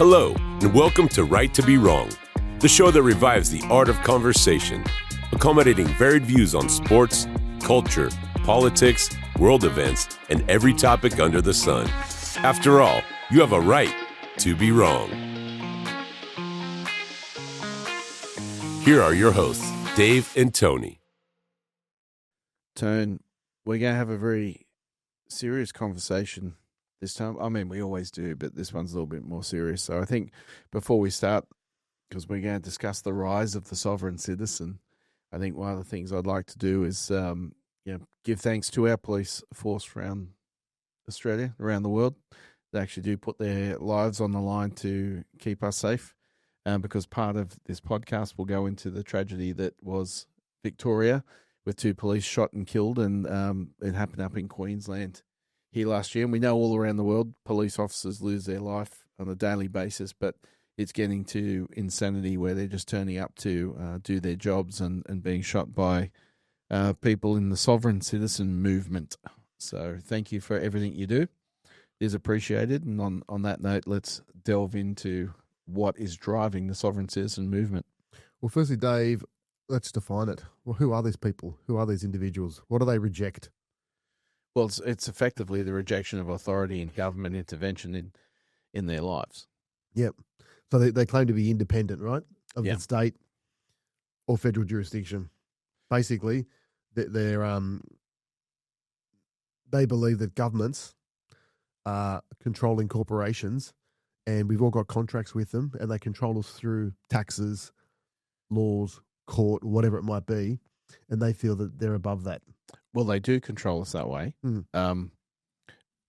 Hello, and welcome to Right to Be Wrong, the show that revives the art of conversation, accommodating varied views on sports, culture, politics, world events, and every topic under the sun. After all, you have a right to be wrong. Here are your hosts, Dave and Tony. Tone, we're going to have a very serious conversation this time. I mean, we always do, but this one's a little bit more serious. So I think before we start, because we're going to discuss the rise of the sovereign citizen, I think one of the things I'd like to do is give thanks to our police force around Australia, around the world. They actually do put their lives on the line to keep us safe, because part of this podcast will go into the tragedy that was Victoria with 2 police shot and killed, and it happened up in Queensland here last year. And we know all around the world police officers lose their life on a daily basis, but it's getting to insanity where they're just turning up to do their jobs and being shot by people in the sovereign citizen movement. So thank you for everything you do. It is appreciated. And on that note, let's delve into what is driving the sovereign citizen movement. Well, firstly, Dave, let's define it. Well, who are these people? Who are these individuals? What do they reject? Well, it's effectively the rejection of authority and government intervention in their lives. Yep. So they claim to be independent, right, of the state or federal jurisdiction. Basically, they believe that governments are controlling corporations, and we've all got contracts with them, and they control us through taxes, laws, court, whatever it might be, and they feel that they're above that. Well, they do control us that way. And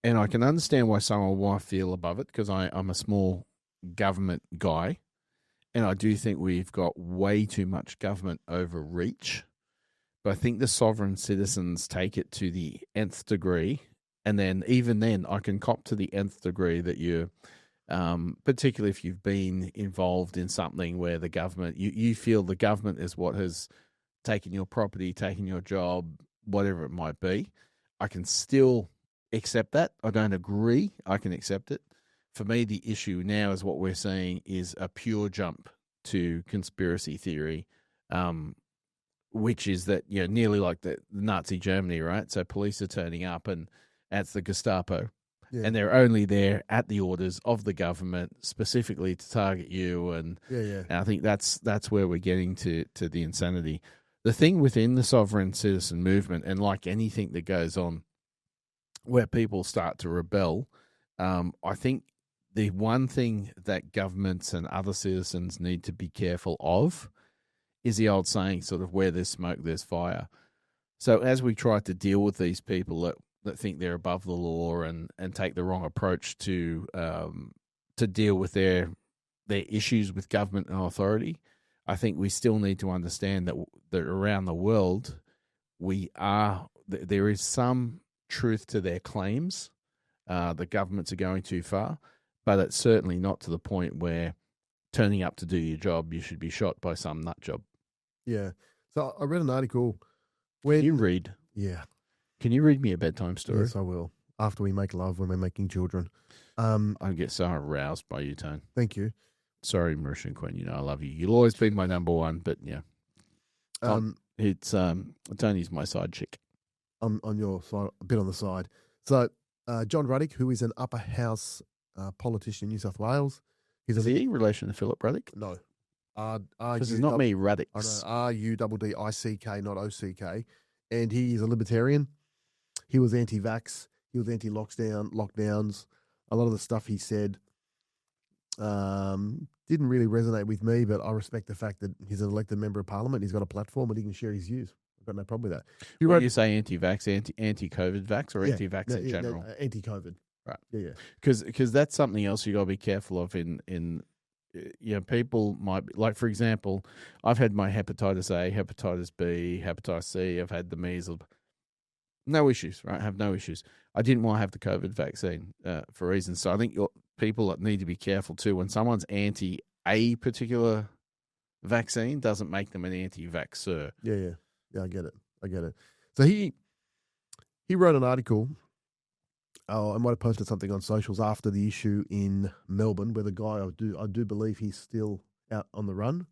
I can understand why someone might feel above it, because I'm a small government guy, and I do think we've got way too much government overreach. But I think the sovereign citizens take it to the nth degree, and then even then I can cop to the nth degree that you, particularly if you've been involved in something where the government, you feel the government is what has taken your property, taken your job, whatever it might be. I can still accept that. I don't agree. I can accept it. For me, the issue now is what we're seeing is a pure jump to conspiracy theory, which is that, nearly like the Nazi Germany, right? So police are turning up and that's the Gestapo. Yeah. And they're only there at the orders of the government specifically to target you. And I think that's where we're getting to the insanity. The thing within the sovereign citizen movement, and like anything that goes on where people start to rebel, I think the one thing that governments and other citizens need to be careful of is the old saying, sort of, where there's smoke, there's fire. So as we try to deal with these people that think they're above the law and take the wrong approach to deal with their issues with government and authority, I think we still need to understand that around the world there is some truth to their claims. The governments are going too far, but it's certainly not to the point where turning up to do your job, you should be shot by some nut job. Yeah. So I read an article. Can you read? Yeah. Can you read me a bedtime story? Yes, I will. After we make love, when we're making children. I get so aroused by you, Tone. Thank you. Sorry, Mauritian Queen. I love you. You'll always be my number one, but yeah. It's Tony's my side chick. On your side, a bit on the side. So John Ruddock, who is an upper house politician in New South Wales. Is he in relation to Philip Ruddock? No. Because it's not me, Ruddock. I know, Ruddick, not OCK. And he is a libertarian. He was anti-vax. He was anti-lockdowns. A lot of the stuff he said didn't really resonate with me, but I respect the fact that he's an elected member of parliament. He's got a platform and he can share his views. I've got no problem with that. You say anti-vax, anti-COVID vax, or anti-vax in general? Anti-COVID. Right. Yeah. Because that's something else you got to be careful of in people might be, like, for example, I've had my hepatitis A, hepatitis B, hepatitis C, I've had the measles. No issues, right? I have no issues. I didn't want to have the COVID vaccine for reasons. So I think people need to be careful too. When someone's anti a particular vaccine, doesn't make them an anti-vaxxer. Yeah, I get it. So he wrote an article Oh, I might have posted something on socials after the issue in Melbourne, where the guy I do believe he's still out on the run.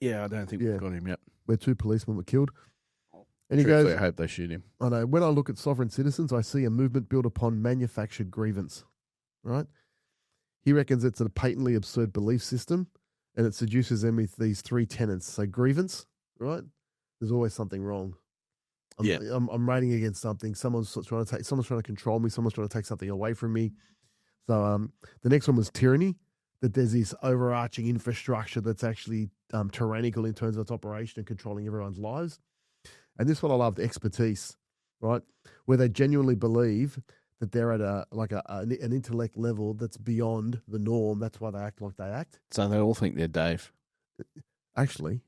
Yeah, I don't think we've got him yet. Where 2 policemen were killed. And he Truthfully, goes, I hope they shoot him. I know, when I look at sovereign citizens, I see a movement built upon manufactured grievance, right? He reckons it's a patently absurd belief system, and it seduces them with these 3 tenets. So grievance, right? There's always something wrong. I'm rating against something. Someone's trying to control me. Someone's trying to take something away from me. So the next one was tyranny, that there's this overarching infrastructure that's actually tyrannical in terms of its operation and controlling everyone's lives. And this one I loved, expertise, right? Where they genuinely believe that they're at an intellect level that's beyond the norm. That's why they act like they act. So they all think they're Dave. Actually,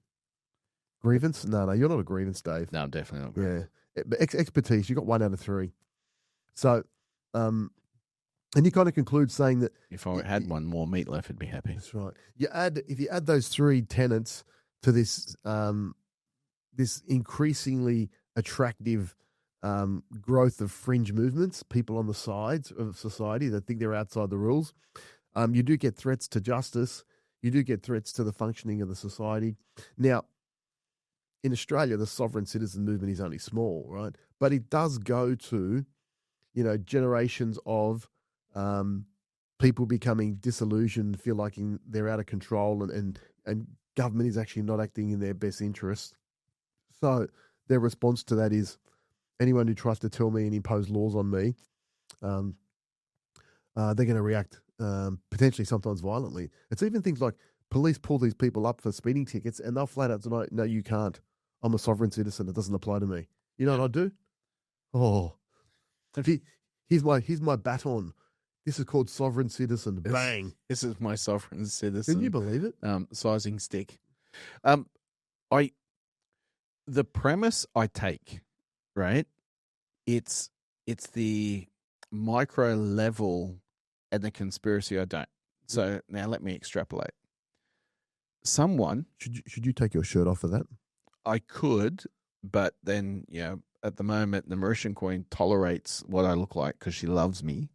grievance? No, you're not a grievance, Dave. No, I'm definitely not grievance. Yeah. But expertise, you got 1 out of 3. So, and you kind of conclude saying that if I had one more meatloaf, I'd be happy. That's right. If you add those 3 tenets to this this increasingly attractive growth of fringe movements, people on the sides of society that think they're outside the rules, you do get threats to justice. You do get threats to the functioning of the society. Now, in Australia, the sovereign citizen movement is only small, right? But it does go to, generations of people becoming disillusioned, feel like they're out of control, and government is actually not acting in their best interest. So their response to that is, anyone who tries to tell me and impose laws on me, they're going to react potentially sometimes violently. It's even things like police pull these people up for speeding tickets and they'll flat out deny, no, you can't. I'm a sovereign citizen. It doesn't apply to me. You know what I do? Oh, here's my baton. This is called sovereign citizen. Bang. This is my sovereign citizen. Can you believe it? Sizing stick. The premise I take, right? It's the micro level and the conspiracy I don't. So now let me extrapolate. Someone should you take your shirt off for that? I could, but then at the moment the Mauritian Queen tolerates what I look like because she loves me.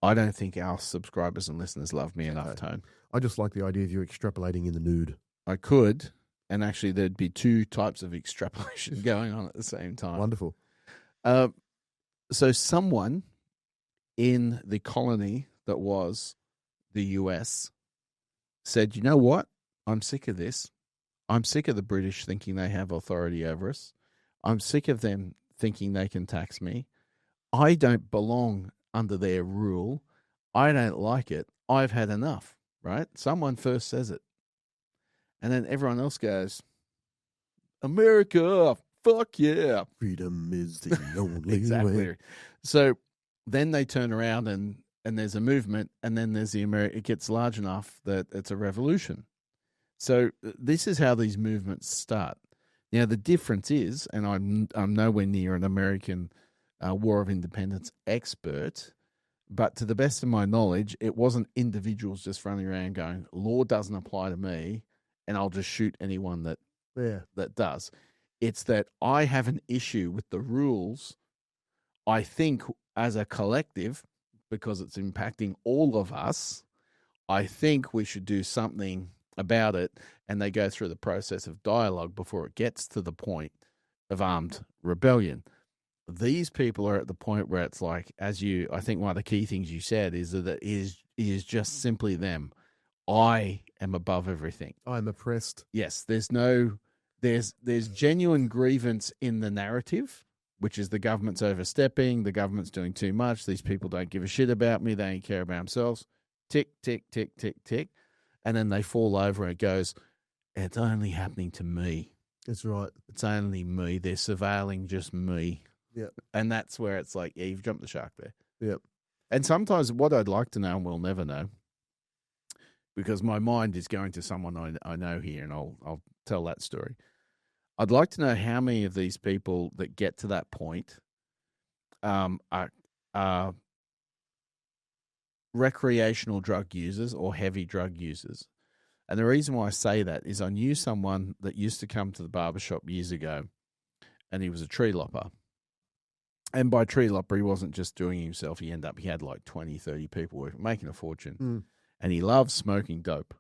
I don't think our subscribers and listeners love me enough, Tone. I just like the idea of you extrapolating in the nude. I could, and actually there'd be 2 types of extrapolation going on at the same time. Wonderful. So someone in the colony that was the US said, you know what? I'm sick of this. I'm sick of the British thinking they have authority over us. I'm sick of them thinking they can tax me. I don't belong under their rule. I don't like it. I've had enough, right? Someone first says it. And then everyone else goes, America, fuck yeah. Freedom is the only exactly. way. So then they turn around and there's a movement, and then there's it gets large enough that it's a revolution. So this is how these movements start. Now the difference is, and I'm nowhere near an American War of Independence expert, but to the best of my knowledge, it wasn't individuals just running around going, law doesn't apply to me, and I'll just shoot anyone that does. It's that I have an issue with the rules. I think as a collective, because it's impacting all of us, I think we should do something about it, and they go through the process of dialogue before it gets to the point of armed rebellion. These people are at the point where it's like, I think one of the key things you said is that it is just simply them. I am above everything. I'm oppressed. Yes, there's genuine grievance in the narrative, which is the government's overstepping, the government's doing too much, these people don't give a shit about me, they don't care about themselves. Tick, tick, tick, tick, tick. And then they fall over and it goes, it's only happening to me. That's right. It's only me. They're surveilling just me. Yep. And that's where it's like, you've jumped the shark there. Yep. And sometimes what I'd like to know, and we'll never know, because my mind is going to someone I know here, and I'll tell that story. I'd like to know how many of these people that get to that point are recreational drug users or heavy drug users. And the reason why I say that is I knew someone that used to come to the barbershop years ago, and he was a tree lopper. And by tree lopper, he wasn't just doing it himself. He had like 20, 30 people making a fortune. And he loved smoking dope.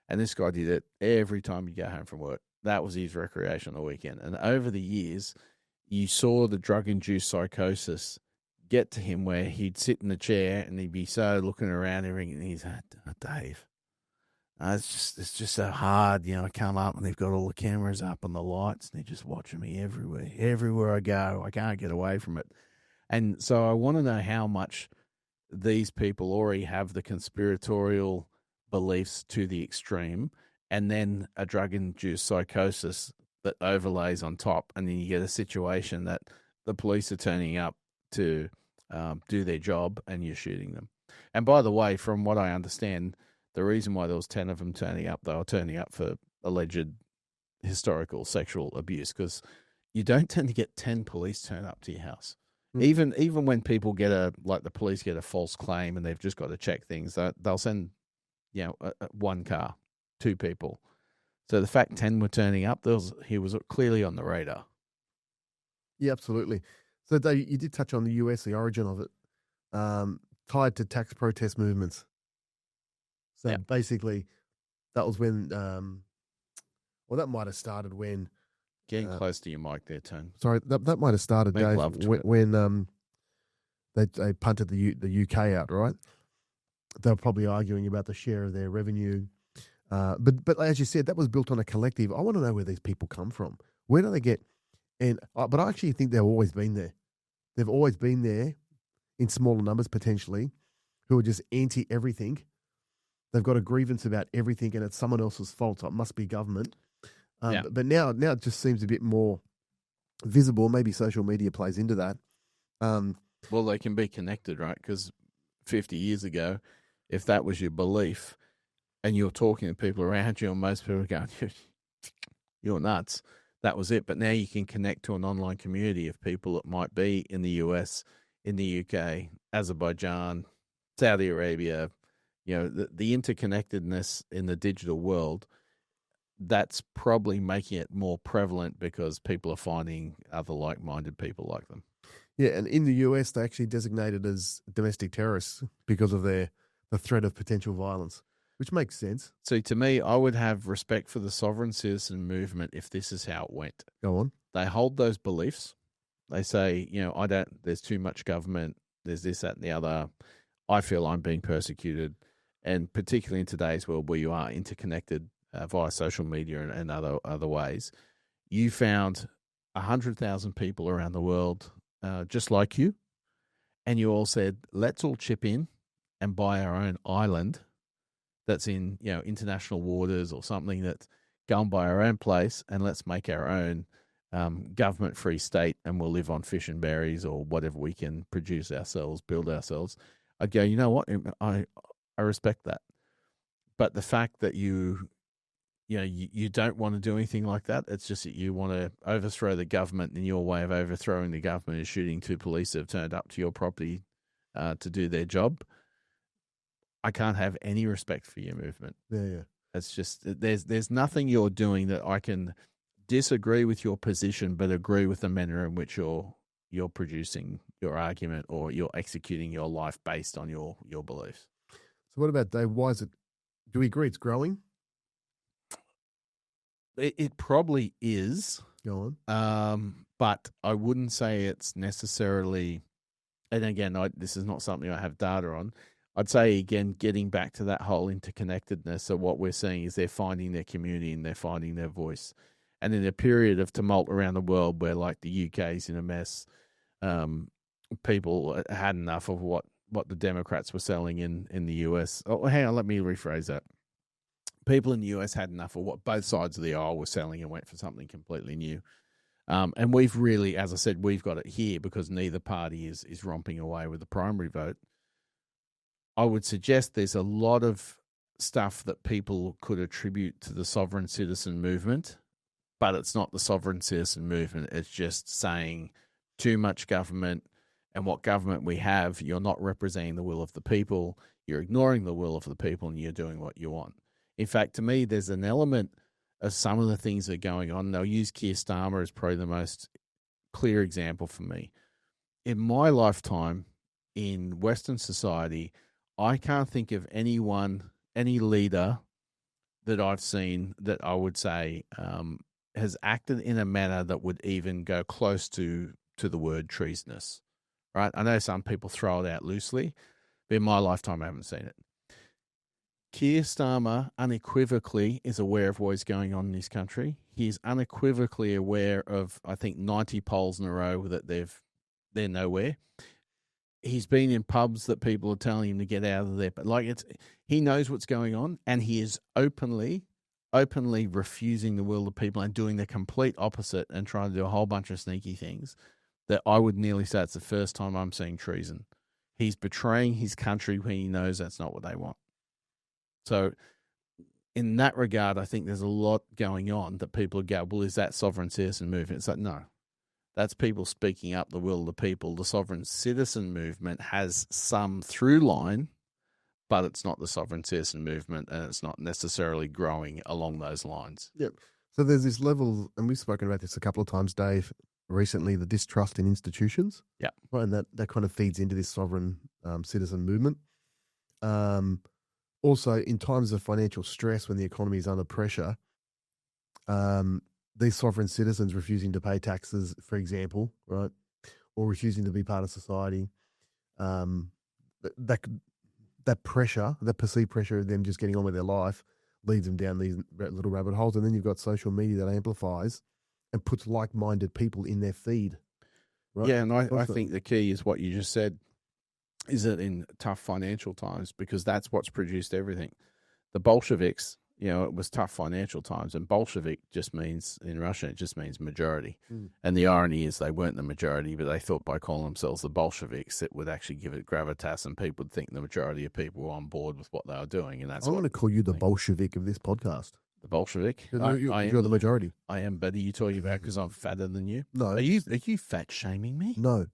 And this guy did it every time he'd go home from work. That was his recreation on the weekend. And over the years, you saw the drug-induced psychosis get to him where he'd sit in the chair and he'd be so looking around and he's like, Dave, it's just so hard. You know, I come up and they've got all the cameras up and the lights and they're just watching me everywhere. Everywhere I go, I can't get away from it. And so I want to know how much these people already have the conspiratorial beliefs to the extreme, and then a drug-induced psychosis that overlays on top, and then you get a situation that the police are turning up to do their job, and you're shooting them. And by the way, from what I understand, the reason why there was 10 of them turning up, they were turning up for alleged historical sexual abuse, because you don't tend to get 10 police turn up to your house. Even when people get the police get a false claim and they've just got to check things, they'll send, one car, 2 people. So the fact 10 were turning up, he was clearly on the radar. Yeah, absolutely. So Dave, you did touch on the US, the origin of it, tied to tax protest movements. So basically, that was when, that might have started when. Getting close to your mic there, Tone. Sorry, that might have started, Make Dave, love to it. when they punted the UK out, right? They were probably arguing about the share of their revenue. But as you said, that was built on a collective. I want to know where these people come from. Where do they get? But I actually think they've always been there. They've always been there in smaller numbers potentially, who are just anti everything. They've got a grievance about everything, and it's someone else's fault. So it must be government. But now it just seems a bit more visible. Maybe social media plays into that. Well, they can be connected, right? Because 50 years ago, if that was your belief and you're talking to people around you and most people are going, you're nuts, that was it. But now you can connect to an online community of people that might be in the US, in the UK, Azerbaijan, Saudi Arabia, the interconnectedness in the digital world. That's probably making it more prevalent because people are finding other like-minded people like them. Yeah, and in the US, they actually designated as domestic terrorists because of the threat of potential violence, which makes sense. So to me, I would have respect for the sovereign citizen movement if this is how it went. Go on. They hold those beliefs. They say, there's too much government, there's this, that, and the other. I feel I'm being persecuted. And particularly in today's world where you are interconnected via social media and other ways, you found 100,000 people around the world just like you, and you all said, let's all chip in and buy our own island that's in international waters or something, that's go and buy our own place, and let's make our own government-free state, and we'll live on fish and berries or whatever we can produce ourselves, build ourselves. I'd go, you know what, I respect that. But the fact that you don't want to do anything like that, it's just that you want to overthrow the government, and your way of overthrowing the government is shooting 2 police that have turned up to your property to do their job. I can't have any respect for your movement. Yeah. It's just, there's nothing you're doing that I can disagree with your position, but agree with the manner in which you're producing your argument or you're executing your life based on your beliefs. So what about, Dave? Why is it? Do we agree it's growing? It probably is. Go on. But I wouldn't say it's necessarily, and again, this is not something I have data on. I'd say, again, getting back to that whole interconnectedness. So what we're seeing is they're finding their community and they're finding their voice. And in a period of tumult around the world where, like, the UK's in a mess, people had enough of what the Democrats were selling in the US. Oh, hang on, let me rephrase that. People in the US had enough of what both sides of the aisle were selling and went for something completely new. And we've really, as I said, we've got it here because neither party is romping away with the primary vote. I would suggest there's a lot of stuff that people could attribute to the sovereign citizen movement, but it's not the sovereign citizen movement. It's just saying too much government, and what government we have, you're not representing the will of the people, you're ignoring the will of the people, and you're doing what you want. In fact, to me, there's an element of some of the things that are going on. They'll use Keir Starmer as probably the most clear example for me. in my lifetime in Western society, I can't think of any leader that I've seen that I would say has acted in a manner that would even go close to the word treasonous, right? I know some people throw it out loosely, but in my lifetime, I haven't seen it. Keir Starmer unequivocally is aware of what is going on in this country. He is unequivocally aware of, I think, 90 polls in a row that they're nowhere. He's been in pubs that people are telling him to get out of there, but he knows what's going on, and he is openly refusing the will of people and doing the complete opposite and trying to do a whole bunch of sneaky things that I would nearly say it's the first time I'm seeing treason. He's betraying his country when he knows that's not what they want. So in that regard, I think there's a lot going on that people go, well, is that sovereign citizen movement? It's like, no, that's people speaking up the will of the people. The sovereign citizen movement has some through line, but it's not the sovereign citizen movement, and it's not necessarily growing along those lines. Yep. So there's this level, and we've spoken about this a couple of times, Dave, recently, the distrust in institutions. Yeah. Right, and that kind of feeds into this sovereign citizen movement. Also, in times of financial stress, when the economy is under pressure, these sovereign citizens refusing to pay taxes, for example, right, or refusing to be part of society, that pressure, that perceived pressure of them just getting on with their life, leads them down these little rabbit holes. And then you've got social media that amplifies and puts like-minded people in their feed. Right? Yeah, and I think the key is what you just said, is that in tough financial times, because that's what's produced everything. The Bolsheviks, it was tough financial times, and Bolshevik just means, in Russian, it just means majority. And the irony is they weren't the majority, but they thought by calling themselves the Bolsheviks, it would actually give it gravitas, and people would think the majority of people were on board with what they were doing. And that's I want to call you the Bolshevik of this podcast. The Bolshevik? You're the majority. I am, but are you talking about because I'm fatter than you? No. Are you fat shaming me? No.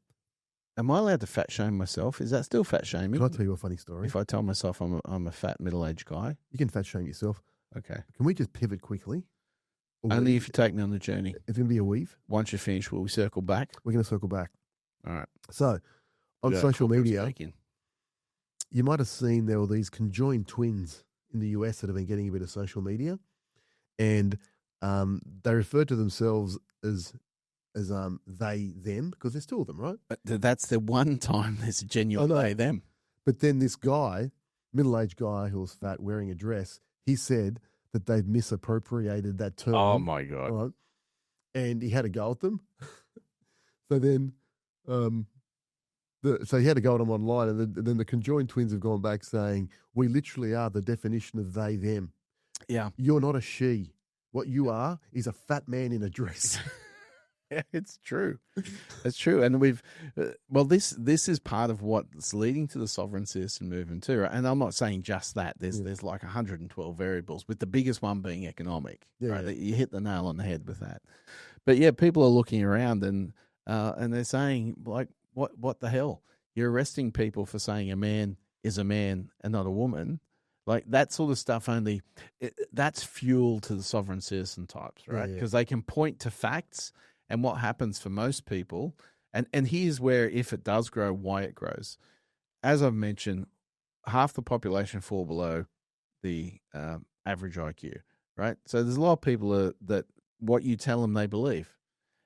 Am I allowed to fat shame myself? Is that still fat shaming? Can I tell you a funny story? If I tell myself I'm a fat middle-aged guy? You can fat shame yourself. Okay. Can we just pivot quickly? Only if you take me on the journey. It's going to be a weave. Once you're finished, will we circle back? We're going to circle back. All right. So, on social media, you might have seen there were these conjoined twins in the US that have been getting a bit of social media. And they refer to themselves as they, them, because there's two of them, right? That's the one time there's a genuine they, them. But then this guy, middle-aged guy who was fat, wearing a dress, he said that they've misappropriated that term. Oh, my God. Right? And he had a go at them. So then, so he had a go at them online, and then the conjoined twins have gone back saying, we literally are the definition of they, them. Yeah. You're not a she. What you are is a fat man in a dress. Yeah, it's true. It's true. And this is part of what's leading to the sovereign citizen movement too. Right? And I'm not saying just that. There's like 112 variables, with the biggest one being economic. Yeah, right? You hit the nail on the head with that. But yeah, people are looking around and they're saying, like, what the hell? You're arresting people for saying a man is a man and not a woman. Like that sort of stuff that's fuel to the sovereign citizen types, right? Because they can point to facts. And what happens for most people, and here's where, if it does grow, why it grows. As I've mentioned, half the population fall below the average IQ, right? So there's a lot of people that what you tell them they believe.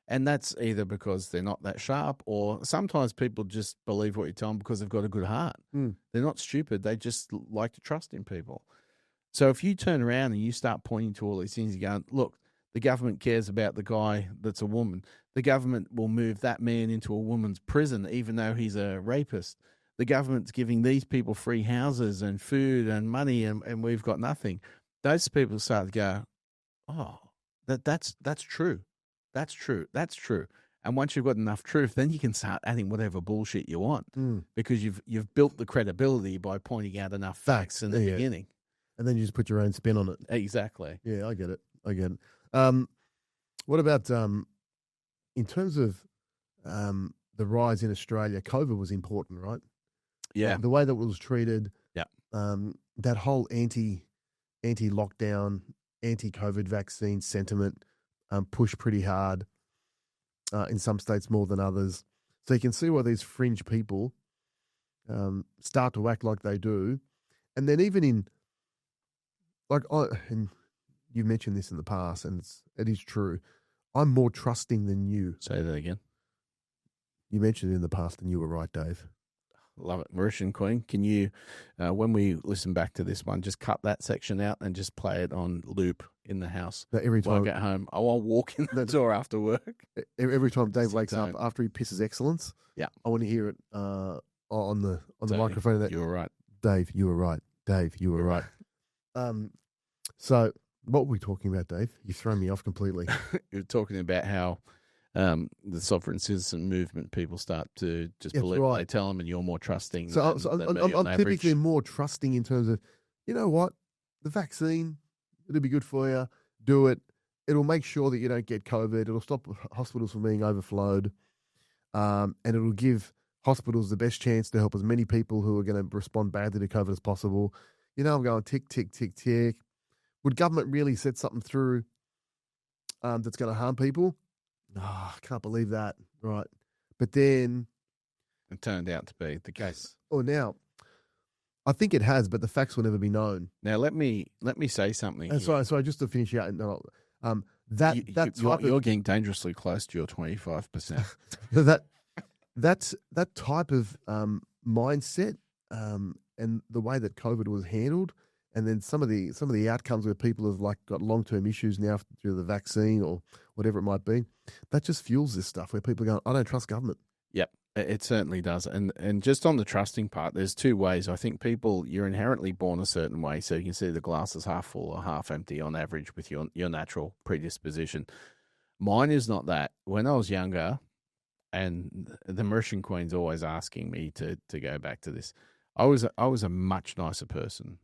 And that's either because they're not that sharp, or sometimes people just believe what you tell them because they've got a good heart. They're not stupid. They just like to trust in people. So if you turn around and you start pointing to all these things, you go, look, the government cares about the guy that's a woman. The government will move that man into a woman's prison, even though he's a rapist. The government's giving these people free houses and food and money, and we've got nothing. Those people start to go, oh, that's true. That's true. That's true. And once you've got enough truth, then you can start adding whatever bullshit you want, because you've built the credibility by pointing out enough facts in the beginning. And then you just put your own spin on it. Exactly. Yeah, I get it. What about in terms of the rise in Australia? COVID was important, right? Yeah. The way that it was treated. Yeah. That whole anti-lockdown, anti-COVID vaccine sentiment pushed pretty hard in some states more than others. So you can see why these fringe people start to act like they do. And then even in, and you've mentioned this in the past, and it is true, I'm more trusting than you. Say that again. You mentioned it in the past, and you were right, Dave. Love it. Mauritian Queen, can you, when we listen back to this one, just cut that section out and just play it on loop in the house? But every time I get home, I won't walk in the door after work. Every time Dave wakes up after he pisses excellence, yeah, I want to hear it on the microphone. That you were right, Dave. You were right, Dave. You were right. So what were we talking about, Dave? You've thrown me off completely. You're talking about how the sovereign citizen movement people start to just believe what they tell them, and you're more trusting. So I'm typically more trusting in terms of, you know what, the vaccine, it'll be good for you. Do it. It'll make sure that you don't get COVID. It'll stop hospitals from being overflowed, and it'll give hospitals the best chance to help as many people who are going to respond badly to COVID as possible. You know, I'm going tick, tick, tick, tick. Would government really set something through that's going to harm people? Oh, I can't believe that. Right. But then it turned out to be the case. Oh, now I think it has, but the facts will never be known. Now let me say something. Sorry, just to finish out. No, you're getting dangerously close to your 25%. that type of mindset and the way that COVID was handled. And then some of the outcomes where people have got long-term issues now through the vaccine or whatever it might be, that just fuels this stuff where people are going, I don't trust government. Yep, it certainly does. And just on the trusting part, there's two ways. I think you're inherently born a certain way, so you can see the glass is half full or half empty on average with your natural predisposition. Mine is not that. When I was younger, and the Mauritian Queen's always asking me to go back to this, I was a much nicer person.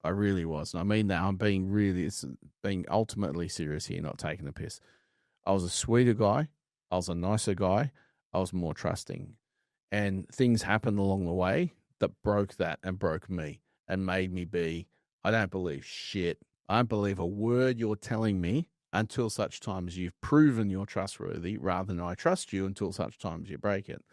I really was. And I mean that. I'm being ultimately serious here, not taking a piss. I was a sweeter guy. I was a nicer guy. I was more trusting. And things happened along the way that broke that and broke me and made me be, I don't believe shit. I don't believe a word you're telling me until such time as you've proven you're trustworthy, rather than I trust you until such time as you break it.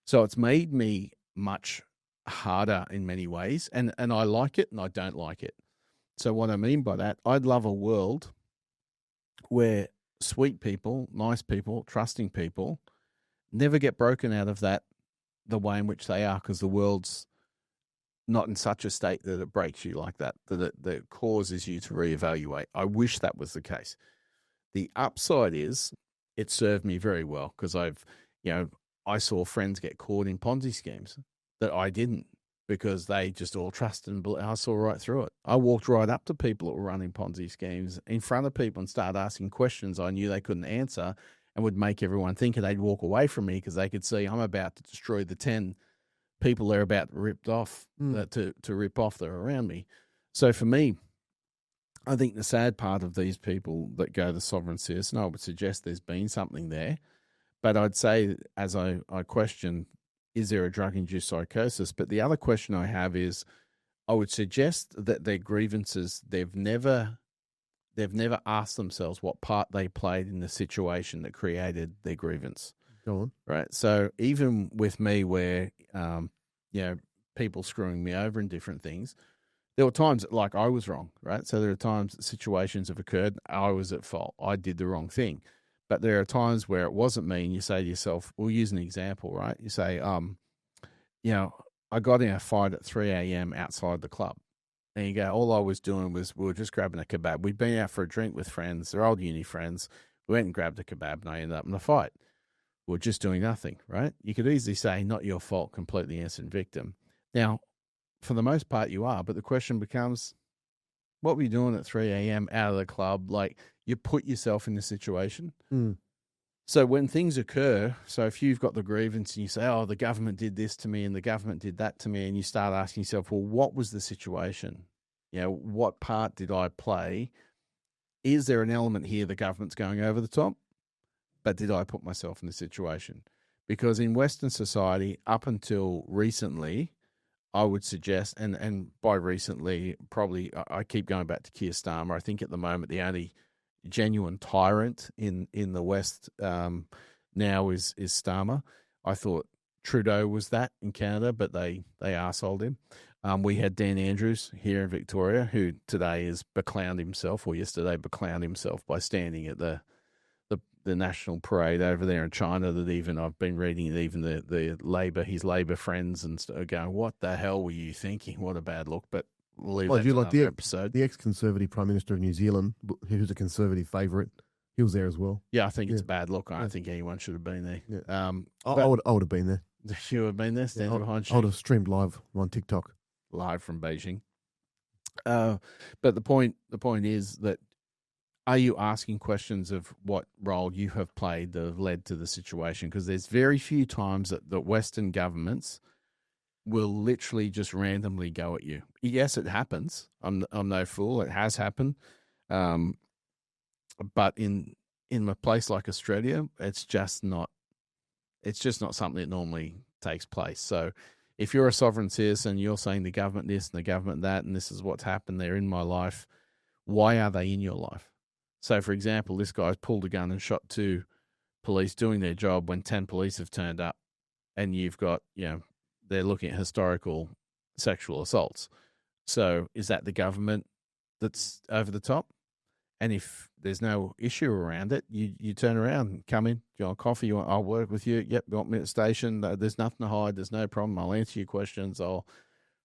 So it's made me much harder in many ways, and I like it and I don't like it. So what I mean by that, I'd love a world where sweet people, nice people, trusting people never get broken out of that the way in which they are, because the world's not in such a state that it breaks you like that it causes you to reevaluate. I wish that was the case. The upside is it served me very well, because I saw friends get caught in Ponzi schemes that I didn't, because they just all trusted and I saw right through it. I walked right up to people that were running Ponzi schemes in front of people and started asking questions I knew they couldn't answer, and would make everyone think, and they'd walk away from me because they could see I'm about to destroy the 10 people they're about to rip off that are around me. So for me, I think the sad part of these people that go to sovereign citizen, I would suggest there's been something there. But I'd say, as I question, is there a drug-induced psychosis? But the other question I have is, I would suggest that their grievances, they've never asked themselves what part they played in the situation that created their grievance. Go on. Right. So even with me, where people screwing me over in different things, there were times like I was wrong, right? So there are times situations have occurred, I was at fault, I did the wrong thing. But there are times where it wasn't me, and you say to yourself, we'll use an example, right? You say, I got in a fight at 3 a.m. outside the club. And you go, all I was doing was we were just grabbing a kebab. We'd been out for a drink with friends, they're old uni friends. We went and grabbed a kebab, and I ended up in a fight. We're just doing nothing, right? You could easily say, not your fault, completely innocent victim. Now, for the most part, you are, but the question becomes, what were you doing at 3 a.m. out of the club? Like, you put yourself in the situation. So when things occur, so if you've got the grievance and you say, oh, the government did this to me and the government did that to me, and you start asking yourself, well, what was the situation? What part did I play? Is there an element here the government's going over the top? But did I put myself in the situation? Because in Western society, up until recently, I would suggest, and by recently, probably I keep going back to Keir Starmer. I think at the moment the only genuine tyrant in the West now is Starmer. I thought Trudeau was that in Canada, but they arseholed him. We had Dan Andrews here in Victoria, who today is beclowned himself, or yesterday beclowned himself by standing at the national parade over there in China. That even I've been reading, even his Labor friends and are going, "What the hell were you thinking? What a bad look!" But we'll leave that to another episode. The ex-Conservative Prime Minister of New Zealand, who's a Conservative favourite, he was there as well. Yeah, I think it's a bad look. I don't think anyone should have been there. Yeah. I would have been there. You would have been there, standing behind you. I would have streamed live on TikTok. Live from Beijing. But the point is that, are you asking questions of what role you have played that have led to the situation? Because there's very few times that the Western governments will literally just randomly go at you. Yes, it happens. I'm no fool. It has happened. But in a place like Australia, it's just not something that normally takes place. So if you're a sovereign citizen, you're saying the government this and the government that, and this is what's happened, they're in my life. Why are they in your life? So, for example, this guy's pulled a gun and shot 2 police doing their job when 10 police have turned up, and you've got, they're looking at historical sexual assaults. So is that the government that's over the top? And if there's no issue around it, you turn around and come in. Do you want coffee? I'll work with you. Yep, you want me at the station? There's nothing to hide. There's no problem. I'll answer your questions. I'll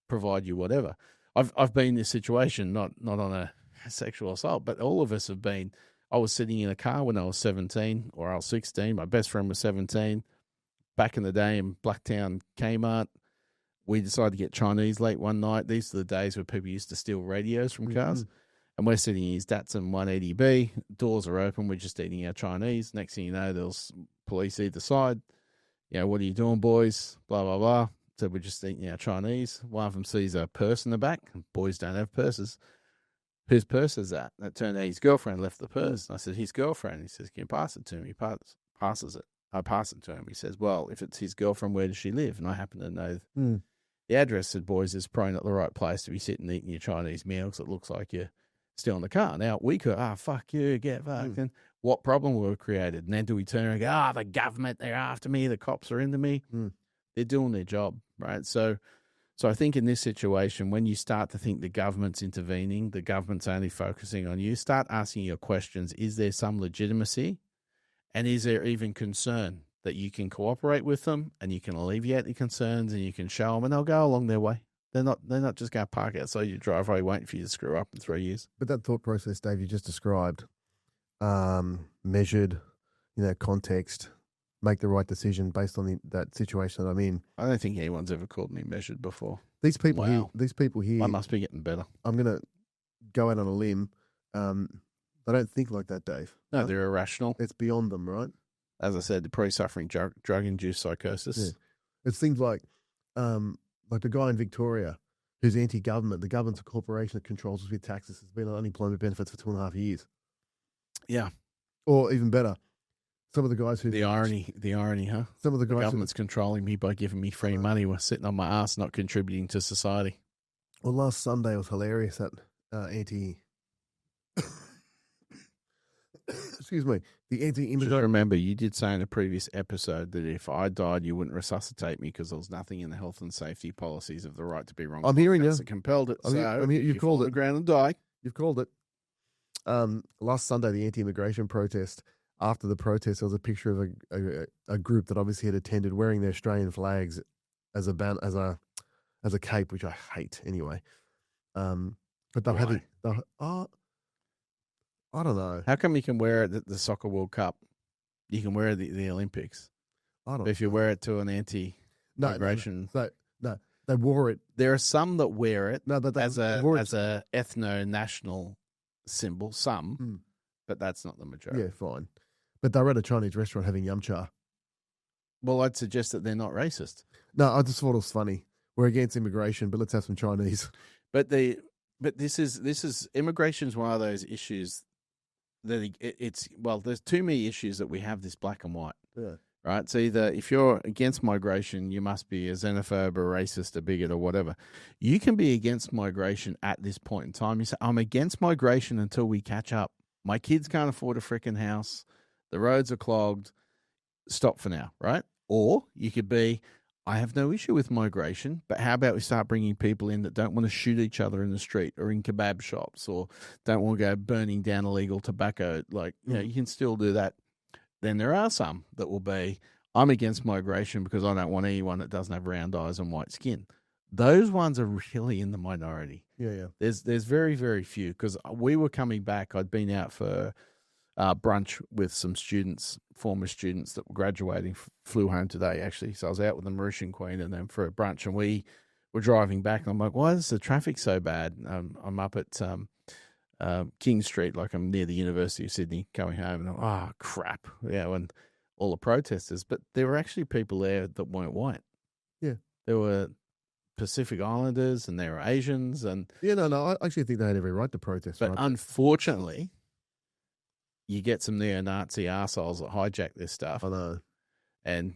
provide you whatever. I've been in this situation, not on a sexual assault, but all of us have been. I was sitting in a car when I was 17 or I was 16. My best friend was 17. Back in the day in Blacktown Kmart, we decided to get Chinese late one night. These are the days where people used to steal radios from cars. And we're sitting in his Datsun 180B. Doors are open. We're just eating our Chinese. Next thing you know, there's police either side. What are you doing, boys? Blah, blah, blah. So we're just eating our Chinese. One of them sees a purse in the back. Boys don't have purses. Whose purse is that? And it turned out his girlfriend left the purse. I said, his girlfriend. He says, can you pass it to him? He passes it. I pass it to him. He says, well, if it's his girlfriend, where does she live? And I happen to know the address. Said, boys, it's probably not the right place to be sitting eating your Chinese meal because it looks like you're still in the car. Now, we could, fuck you, get fucked. And what problem were created? And then do we turn and go, the government, they're after me, the cops are into me. They're doing their job, right? So I think in this situation, when you start to think the government's intervening, the government's only focusing on you, start asking your questions. Is there some legitimacy? And is there even concern that you can cooperate with them and you can alleviate the concerns and you can show them and they'll go along their way? They're not just going to park outside your driveway waiting for you to screw up in 3 years. But that thought process, Dave, you just described, measured, context, make the right decision based on that situation that I'm in. I don't think anyone's ever called me measured before. These people here. I must be getting better. I'm going to go out on a limb. They don't think like that, Dave. No, they're irrational. It's beyond them, right? As I said, they're probably suffering drug-induced psychosis. Yeah. It's things like the guy in Victoria who's anti-government. The government's a corporation that controls us with taxes. Has been on unemployment benefits for 2.5 years. Yeah. Or even better, some of the guys who... The irony, huh? Some of the guys... The government's controlling me by giving me free money. We're sitting on my ass, not contributing to society. Well, last Sunday was hilarious at excuse me, the anti-immigrant... Remember, you did say in a previous episode that if I died, you wouldn't resuscitate me because there was nothing in the health and safety policies of the right to be wrong. I'm hearing you. It compelled it. You've called it. The ground and die. You've called it. Last Sunday, the anti-immigration protest. After the protest, there was a picture of a group that obviously had attended wearing their Australian flags as a cape, which I hate anyway. But they'll have it. I don't know. How come you can wear it at the Soccer World Cup? You can wear it at the Olympics. I don't know. But if you wear it to an anti-migration... No, they wore it. There are some that wear it as a ethno-national symbol, but that's not the majority. Yeah, fine. But they're at a Chinese restaurant having yum cha. Well, I'd suggest that they're not racist. No, I just thought it was funny. We're against immigration, but let's have some Chinese. But this is immigration is one of those issues that there's too many issues that we have this black and white. Yeah. Right? So either if you're against migration, you must be a xenophobe, a racist, a bigot, or whatever. You can be against migration at this point in time. You say, I'm against migration until we catch up. My kids can't afford a freaking house. The roads are clogged. Stop for now, right? Or you could be, I have no issue with migration, but how about we start bringing people in that don't want to shoot each other in the street or in kebab shops or don't want to go burning down illegal tobacco? Like, you can still do that. Then there are some that will be, I'm against migration because I don't want anyone that doesn't have round eyes and white skin. Those ones are really in the minority. Yeah. There's very, very few, because we were coming back. I'd been out for brunch with some students, former students that were graduating, flew home today, actually. So I was out with the Mauritian Queen and them for a brunch, and we were driving back, and I'm like, why is the traffic so bad? I'm up at King Street, like I'm near the University of Sydney, going home, and I'm, oh, crap. Yeah, and all the protesters. But there were actually people there that weren't white. Yeah. There were Pacific Islanders and there were Asians. And yeah, no, I actually think they had every right to protest. But right? unfortunately, you get some neo-Nazi arseholes that hijack this stuff. I know. And,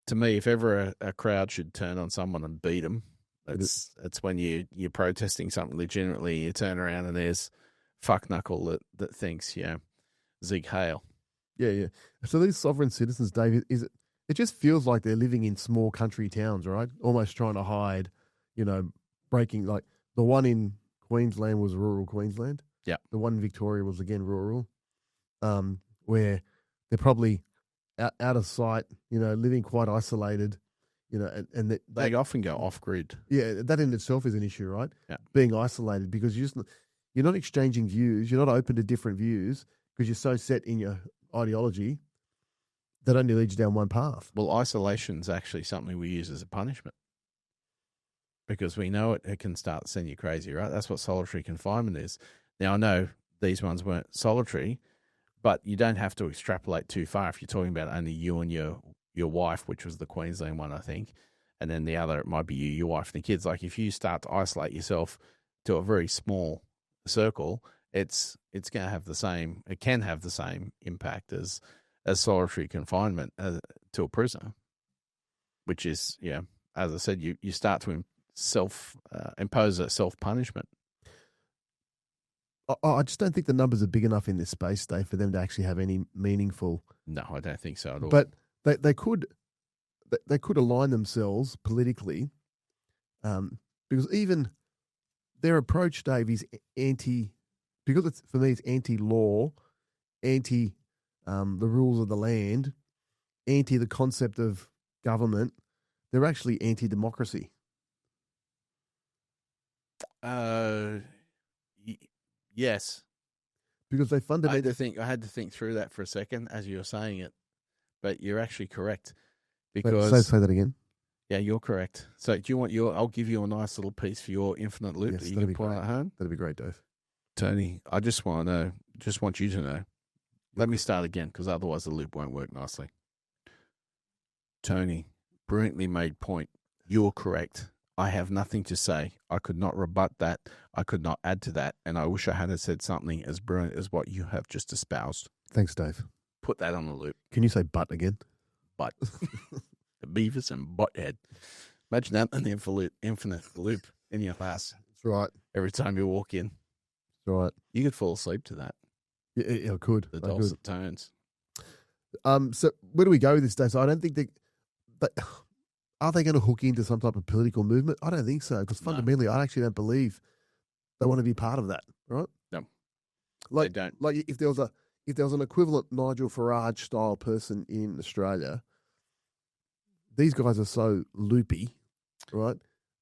to me, if ever a crowd should turn on someone and beat them, it's when you're protesting something legitimately, you turn around and there's fuck knuckle that thinks, Zig Heil. Yeah. So these sovereign citizens, Dave, it just feels like they're living in small country towns, right? Almost trying to hide, breaking, like the one in Queensland was rural Queensland. Yeah. The one in Victoria was again rural, where they're probably out of sight, living quite isolated, and they often go off grid. Yeah, that in itself is an issue, right? Yeah. Being isolated because you're not exchanging views, you're not open to different views because you're so set in your ideology that only leads you down one path. Well, isolation is actually something we use as a punishment because we know it can start to send you crazy, right? That's what solitary confinement is. Now, I know these ones weren't solitary, but you don't have to extrapolate too far if you're talking about only you and your wife, which was the Queensland one, I think, and then the other, it might be you, your wife, and the kids. Like if you start to isolate yourself to a very small circle, it's going to have it can have the same impact as solitary confinement to a prisoner, which is, as I said, you start to impose a self-punishment. I just don't think the numbers are big enough in this space, Dave, for them to actually have any meaningful. No, I don't think so at all. But they could align themselves politically, because even their approach, Dave, is because for me it's anti-law, anti the rules of the land, anti the concept of government. They're actually anti-democracy. Yes, because they fundamentally. I had to think through that for a second as you were saying it, but you're actually correct. Because say that again. Yeah, you're correct. So do you want I'll give you a nice little piece for your infinite loop that you can put at home. That'd be great, Dave. Tony, I just want you to know. Let me start again because otherwise the loop won't work nicely. Tony, brilliantly made point. You're correct. I have nothing to say. I could not rebut that. I could not add to that. And I wish I had said something as brilliant as what you have just espoused. Thanks, Dave. Put that on the loop. Can you say butt again? Butt. The Beavis and Butthead. Imagine that an infinite loop in your class. That's right. Every time you walk in. That's right. You could fall asleep to that. Yeah, I could. The dulcet tones. So where do we go with this, Dave? So I don't think are they going to hook into some type of political movement? I don't think so, because fundamentally, I actually don't believe they want to be part of that. Right? No, they don't. Like if there was an equivalent Nigel Farage style person in Australia, these guys are so loopy, right?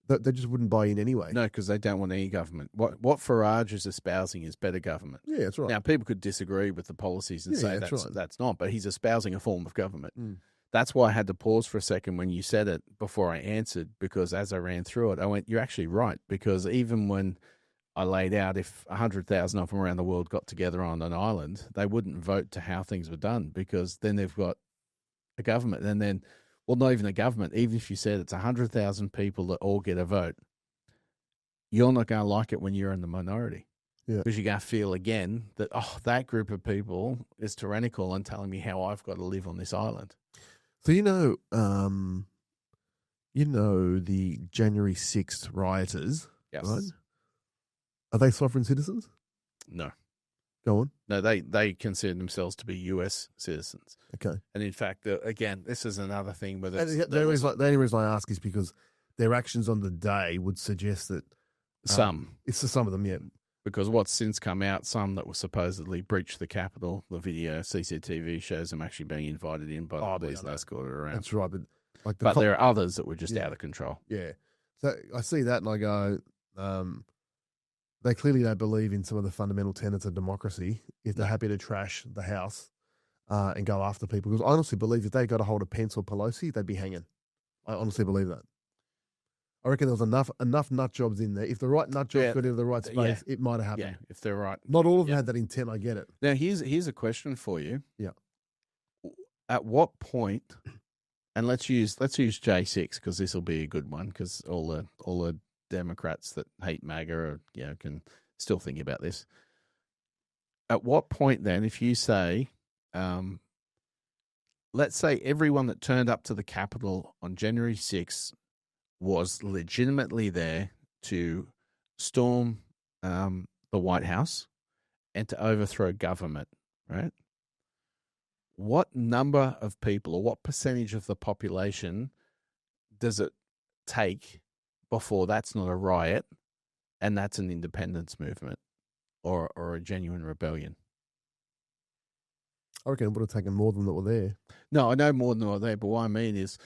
That they just wouldn't buy in anyway. No, because they don't want any government. What Farage is espousing is better government. Yeah, that's right. Now, people could disagree with the policies and say that's not, but he's espousing a form of government. Mm. That's why I had to pause for a second when you said it before I answered, because as I ran through it, I went, you're actually right, because even when I laid out if 100,000 of them around the world got together on an island, they wouldn't vote to how things were done, because then they've got a government. And then, well, not even a government, even if you said it's 100,000 people that all get a vote, you're not going to like it when you're in the minority. Yeah. Because you're going to feel again that, that group of people is tyrannical and telling me how I've got to live on this island. So the January 6th rioters, Yes. right? Are they sovereign citizens? No. Go on. No, they consider themselves to be U.S. citizens. Okay. And in fact, again, this is another thing where The only reason I ask is because their actions on the day would suggest that it's the some of them, yeah. Because what's since come out, some that were supposedly breached the Capitol, the video CCTV shows them actually being invited in by the police and escorted around. That's right, but there are others that were just out of control. Yeah, so I see that and I go, they clearly don't believe in some of the fundamental tenets of democracy if they're happy to trash the House and go after people. Because I honestly believe if they got a hold of Pence or Pelosi, they'd be hanging. I honestly believe that. I reckon there was enough nut jobs in there. If the right nut jobs got into the right space, it might have happened. Yeah, if they're right. Not all of them had that intent. I get it. Now, here's a question for you. Yeah. At what point? And let's use J6 because this will be a good one because all the Democrats that hate MAGA can still think about this. At what point then, if you say, let's say everyone that turned up to the Capitol on January 6th was legitimately there to storm the White House and to overthrow government, right? What number of people or what percentage of the population does it take before that's not a riot and that's an independence movement or a genuine rebellion? I reckon it would have taken more than that were there. No, I know more than were there, but what I mean is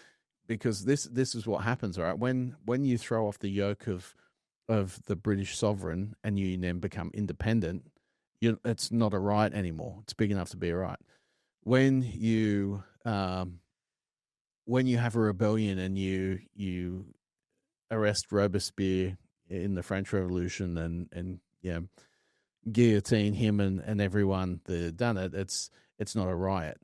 because this is what happens, all right? When you throw off the yoke of the British sovereign and you then become independent, it's not a riot anymore. It's big enough to be a riot. When you have a rebellion and you arrest Robespierre in the French Revolution and guillotine him and everyone that done it, it's not a riot.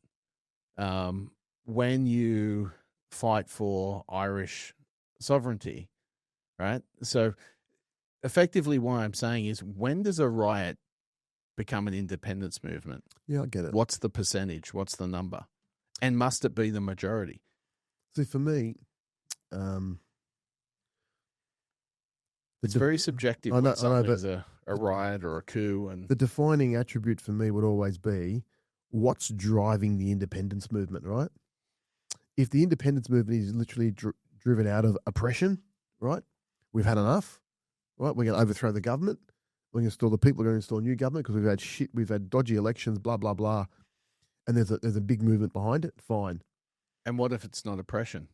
When you fight for Irish sovereignty, right? So effectively what I'm saying is when does a riot become an independence movement? Yeah, I get it. What's the percentage? What's the number? And must it be the majority? See, for me, it's very subjective. I know, but but a riot or a coup, and the defining attribute for me would always be what's driving the independence movement, right? If the independence movement is literally driven out of oppression, right? We've had enough, right? We're going to overthrow the government. We're going to install the people. We're going to install a new government because we've had dodgy elections, blah blah blah, and there's a big movement behind it. Fine. And what if it's not oppression?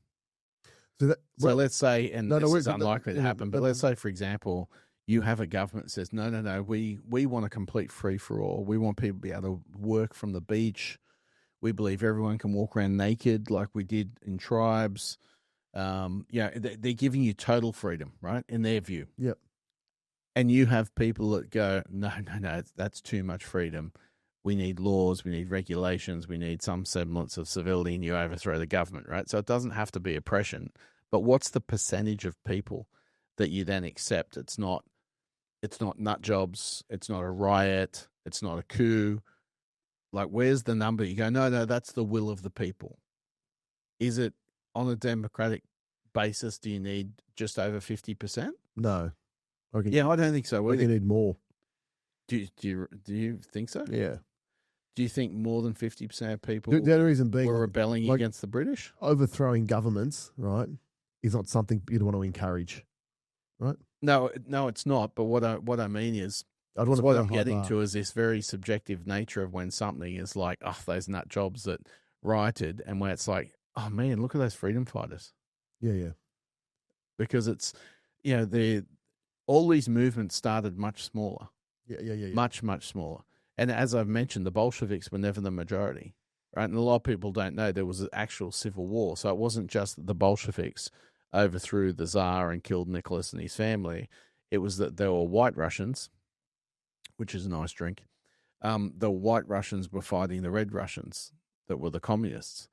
So let's say, and this is unlikely to happen, but let's say, for example, you have a government that says, no, we want a complete free-for-all. We want people to be able to work from the beach. We believe everyone can walk around naked like we did in tribes. They're giving you total freedom, right, in their view. Yep. And you have people that go, no, that's too much freedom. We need laws, we need regulations, we need some semblance of civility, and you overthrow the government, right? So it doesn't have to be oppression. But what's the percentage of people that you then accept? It's not nut jobs, it's not a riot, it's not a coup. Like, where's the number? You go, no, that's the will of the people. Is it on a democratic basis? Do you need just over 50%? No. I don't think so. I think you need more. Do you think so? Yeah. Do you think more than 50% of people the only reason being were rebelling against the British? Overthrowing governments, right, is not something you'd want to encourage, right? No, it's not. But what I mean is, what I'm getting to is this very subjective nature of when something is like, those nut jobs that rioted, and when it's like, oh man, look at those freedom fighters. Yeah. Because it's, all these movements started much smaller. Yeah. Much, much smaller. And as I've mentioned, the Bolsheviks were never the majority, right? And a lot of people don't know there was an actual civil war. So it wasn't just that the Bolsheviks overthrew the Tsar and killed Nicholas and his family. It was that there were White Russians, which is a nice drink. The White Russians were fighting the Red Russians that were the communists.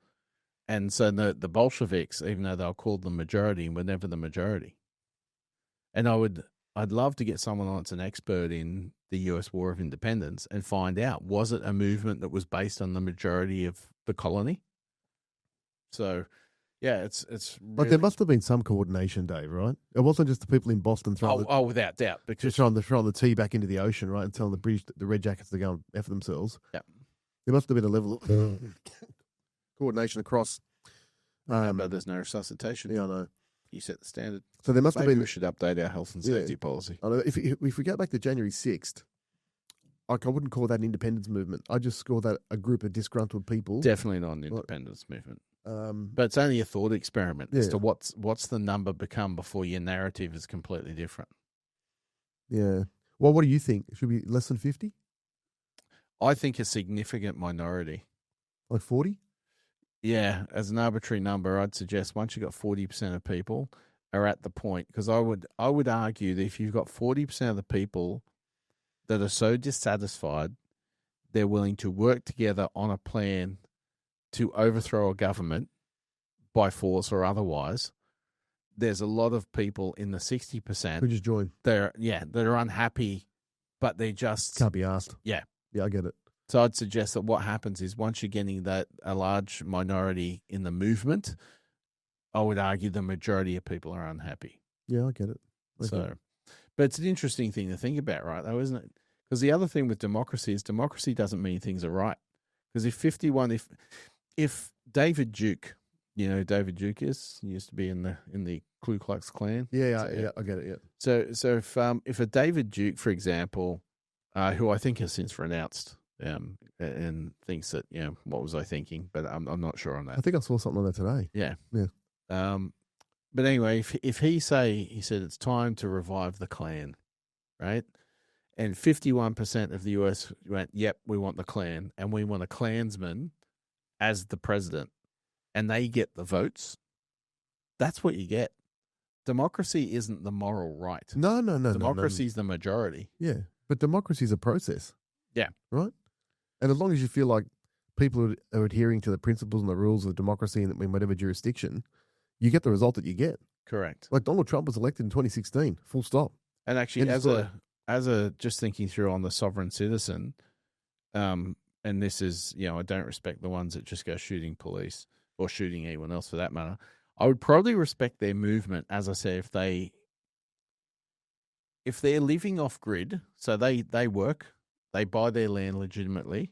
And so the Bolsheviks, even though they were called the majority, were never the majority. And I'd love to get someone on that's an expert in the US War of Independence and find out, was it a movement that was based on the majority of the colony? So, Yeah, it's But really, there must have been some coordination, Dave, right? It wasn't just the people in Boston throwing without doubt, because throwing the tea back into the ocean, right, and telling the British, the Red Jackets to go and F themselves. Yeah. There must have been a level of coordination across. but there's no resuscitation. Yeah, I know. You set the standard. So there must Maybe have been. we should update our health and safety policy. I know, if we go back to January 6th, like I wouldn't call that an independence movement. I just call that a group of disgruntled people. Definitely not an independence movement. But it's only a thought experiment as to what's the number become before your narrative is completely different. Yeah. Well, what do you think? Should be less than 50? I think a significant minority. Like 40? Yeah, as an arbitrary number, I'd suggest once you've got 40% of people are at the point, because I would argue that if you've got 40% of the people that are so dissatisfied, they're willing to work together on a plan to overthrow a government by force or otherwise. There's a lot of people in the 60% Who just join? They're unhappy, but they just Can't be asked. Yeah. Yeah, I get it. So I'd suggest that what happens is once you're getting a large minority in the movement, I would argue the majority of people are unhappy. Yeah, I get it. But it's an interesting thing to think about, right, though, isn't it? Because the other thing with democracy is democracy doesn't mean things are right. Because if David Duke, you know who David Duke is? He used to be in the Ku Klux Klan. Yeah, I get it. Yeah. So if a David Duke, for example, who I think has since renounced and thinks that, what was I thinking? But I'm not sure on that. I think I saw something like that today. Yeah. Yeah. But anyway, if he said it's time to revive the Klan, right? And 51% of the US went, yep, we want the Klan, and we want a Klansman as the president, and they get the votes, that's what you get. Democracy isn't the moral right. No. Democracy is the majority. Yeah, but democracy is a process. Yeah. Right? And as long as you feel like people are adhering to the principles and the rules of democracy in whatever jurisdiction, you get the result that you get. Correct. Like Donald Trump was elected in 2016, full stop. And actually, as a just thinking through on the sovereign citizen, and this is, I don't respect the ones that just go shooting police or shooting anyone else for that matter. I would probably respect their movement, as I say, if they're living off grid, so they work, they buy their land legitimately.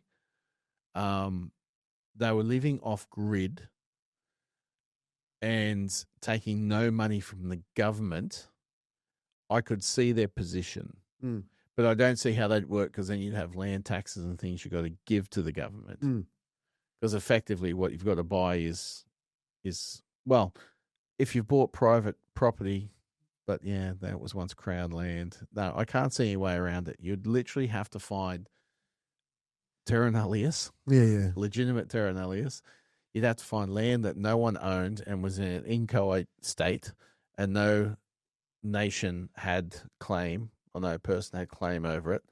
They were living off grid and taking no money from the government. I could see their position. But I don't see how that'd work, because then you'd have land taxes and things you've got to give to the government. Because effectively what you've got to buy is well, if you've bought private property, but yeah, that was once Crown land. No, I can't see any way around it. You'd literally have to find terra nullius. Yeah. Legitimate terra nullius. You'd have to find land that no one owned and was in an inchoate state, and no nation had claim, or no person had claim over it,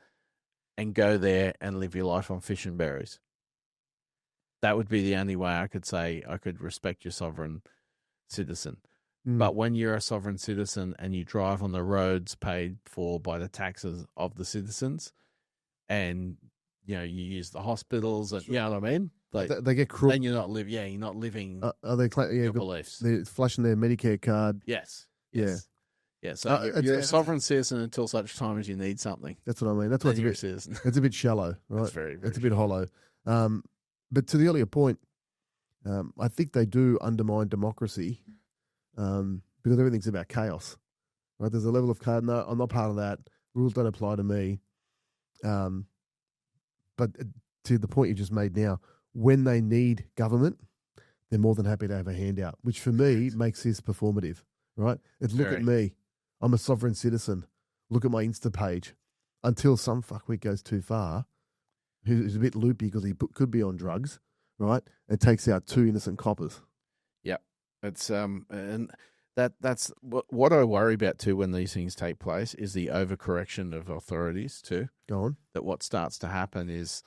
and go there and live your life on fish and berries. That would be the only way I could say I could respect your sovereign citizen. But when you're a sovereign citizen and you drive on the roads paid for by the taxes of the citizens, and you use the hospitals, and you know what I mean? Like, they get cruel. Then you're not living Are they your beliefs. They're flashing their Medicare card. Yes. Yeah. Yeah, so you're a sovereign citizen until such time as you need something. That's what I mean. That's what's a citizen. It's a bit shallow, right? It's very, very it's a bit hollow. But to the earlier point, I think they do undermine democracy because everything's about chaos, right? There's a level of chaos. No, I'm not part of that. Rules don't apply to me. But to the point you just made now, when they need government, they're more than happy to have a handout, which for me makes this performative, right? It's look at me. I'm a sovereign citizen. Look at my Insta page. Until some fuckwit goes too far, who's a bit loopy because he could be on drugs, right? And takes out 2 innocent coppers. Yep. It's and that's what I worry about too when these things take place is the overcorrection of authorities too. Go on. That what starts to happen is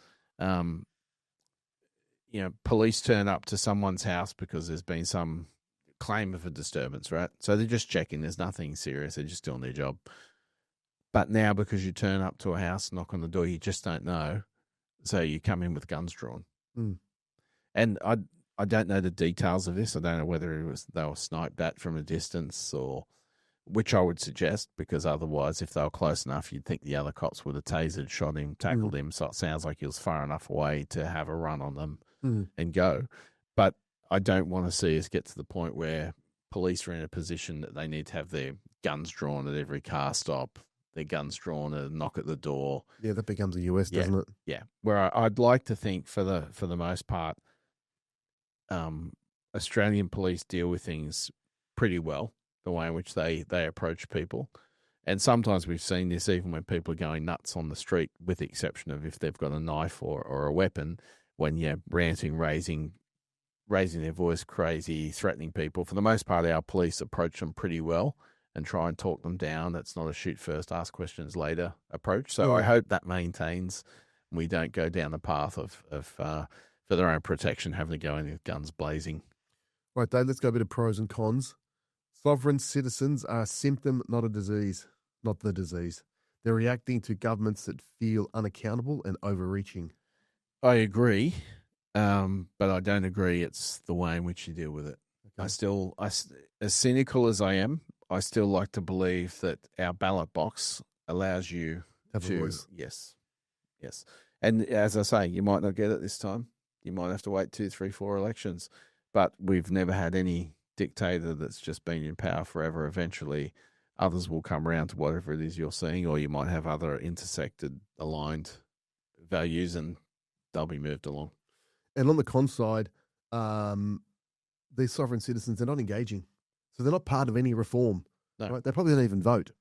police turn up to someone's house because there's been some claim of a disturbance, right? So they're just checking. There's nothing serious. They're just doing their job. But now because you turn up to a house, knock on the door, you just don't know. So you come in with guns drawn. Mm. And I don't know the details of this. I don't know whether they were sniped at from a distance or which I would suggest, because otherwise, if they were close enough, you'd think the other cops would have tasered, shot him, tackled him. So it sounds like he was far enough away to have a run on them and go. But I don't want to see us get to the point where police are in a position that they need to have their guns drawn at every car stop, their guns drawn at a knock at the door. Yeah, that becomes the US, doesn't it? Yeah, where I'd like to think for the most part, Australian police deal with things pretty well, the way in which they approach people. And sometimes we've seen this even when people are going nuts on the street, with the exception of if they've got a knife or a weapon, when you're ranting, raising their voice crazy, threatening people. For the most part, our police approach them pretty well and try and talk them down. That's not a shoot first, ask questions later approach. So I hope that maintains. We don't go down the path of for their own protection, having to go in with guns blazing. Right, Dave, let's go a bit of pros and cons. Sovereign citizens are a symptom, not a disease, not the disease. They're reacting to governments that feel unaccountable and overreaching. I agree, but I don't agree it's the way in which you deal with it. Okay. As cynical as I am, I still like to believe that our ballot box allows you Have a voice. Yes. And as I say, you might not get it this time. You might have to wait 2, 3, 4 elections. But we've never had any dictator that's just been in power forever. Eventually, others will come around to whatever it is you're seeing, or you might have other intersected, aligned values, and they'll be moved along. And on the con side, these sovereign citizens, they're not engaging. So they're not part of any reform. No. Right? They probably don't even vote.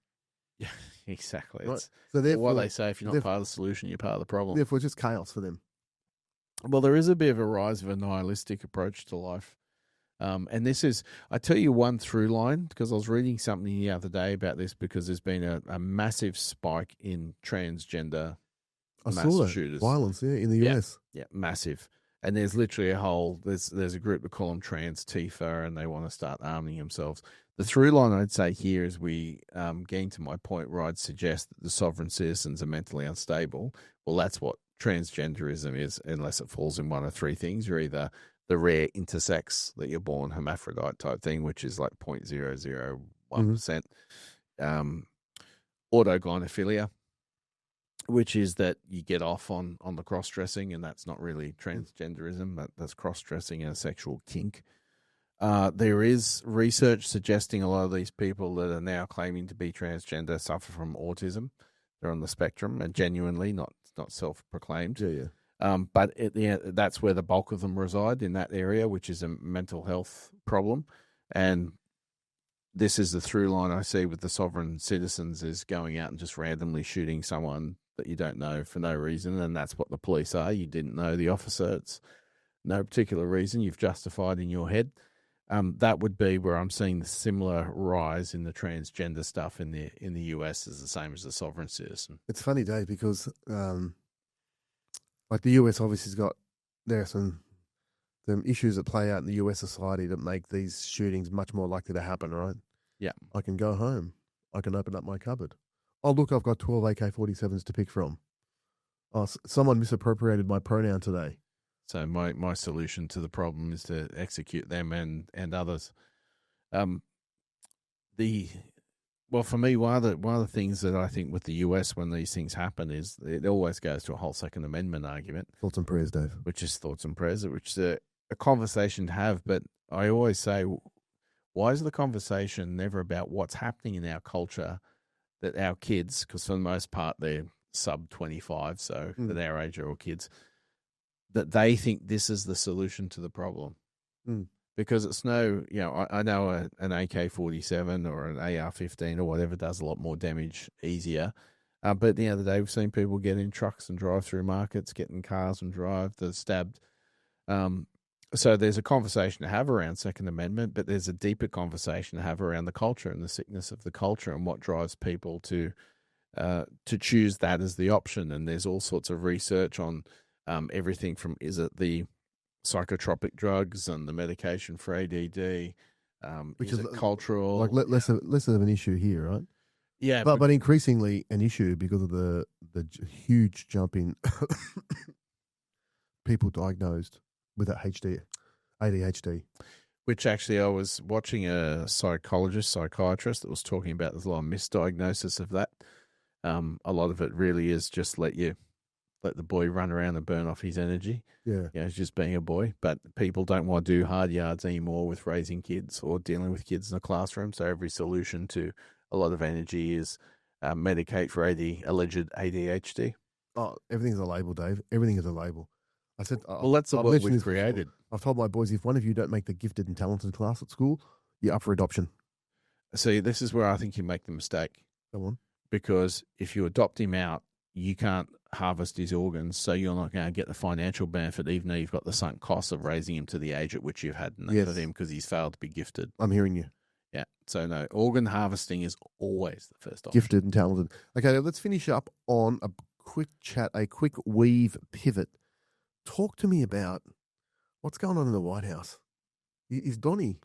Yeah, exactly. Right? So therefore, what they say, if you're not part of the solution, you're part of the problem. Therefore, it's just chaos for them. Well, there is a bit of a rise of a nihilistic approach to life. And this is, I tell you one through line, because I was reading something the other day about this, because there's been a massive spike in transgender mass shooters. Violence, in the US. Yeah, massive. And there's literally there's a group that call them Trans Tifa, and they want to start arming themselves. The through line I'd say here is we, getting to my point where I'd suggest that the sovereign citizens are mentally unstable. Well, that's what transgenderism is, unless it falls in one of three things. You're either the rare intersex, that you're born hermaphrodite type thing, which is like 0.001%, autogynephilia, which is that you get off on the cross-dressing, and that's not really transgenderism, that's cross-dressing and a sexual kink. There is research suggesting a lot of these people that are now claiming to be transgender suffer from autism. They're on the spectrum, and genuinely, not self-proclaimed. But that's where the bulk of them reside, in that area, which is a mental health problem. And this is the through line I see with the sovereign citizens, is going out and just randomly shooting someone that you don't know for no reason. And that's what the police are. You didn't know the officer. It's no particular reason. You've justified in your head. That would be where I'm seeing the similar rise in the transgender stuff in the US, is the same as the sovereign citizen. It's funny, Dave, because like the US obviously has got some issues that play out in the US society that make these shootings much more likely to happen, right? Yeah. I can go home. I can open up my cupboard. Oh, look, I've got 12 AK-47s to pick from. Oh, someone misappropriated my pronoun today. So my solution to the problem is to execute them and others. For me, one of the things that I think with the US when these things happen is it always goes to a whole Second Amendment argument. Thoughts and prayers, Dave. Which is thoughts and prayers, which is a conversation to have. But I always say, why is the conversation never about what's happening in our culture that our kids, because for the most part they're sub 25, so at our age are all kids, that they think this is the solution to the problem. Because it's I know an AK-47 or an AR-15 or whatever does a lot more damage easier. But at the end of the day, we've seen people get in trucks and drive through markets, get in cars and drive, they're stabbed. So there's a conversation to have around Second Amendment, but there's a deeper conversation to have around the culture and the sickness of the culture and what drives people to choose that as the option. And there's all sorts of research on everything from, is it the psychotropic drugs and the medication for ADD, which is it cultural, like less of an issue here, right? Yeah, but increasingly an issue because of the huge jump in people diagnosed with that ADHD. Which actually, I was watching a psychiatrist that was talking about there's a lot of misdiagnosis of that. A lot of it really is just let the boy run around and burn off his energy. Yeah. It's just being a boy. But people don't want to do hard yards anymore with raising kids or dealing with kids in the classroom. So every solution to a lot of energy is medicate for alleged ADHD. Oh, everything's a label, Dave. Everything is a label. I said, Well, that's the I've what mentioned we've this before. created. I've told my boys, if one of you don't make the gifted and talented class at school, you're up for adoption. See, this is where I think you make the mistake. Come on. Because if you adopt him out, you can't harvest his organs, so you're not going to get the financial benefit, even though you've got the sunk costs of raising him to the age at which you've had enough of him because he's failed to be gifted. I'm hearing you. Yeah. So, no, organ harvesting is always the first option. Gifted and talented. Okay, let's finish up on a quick chat, a quick weave pivot. Talk to me about what's going on in the White House. Is Donnie?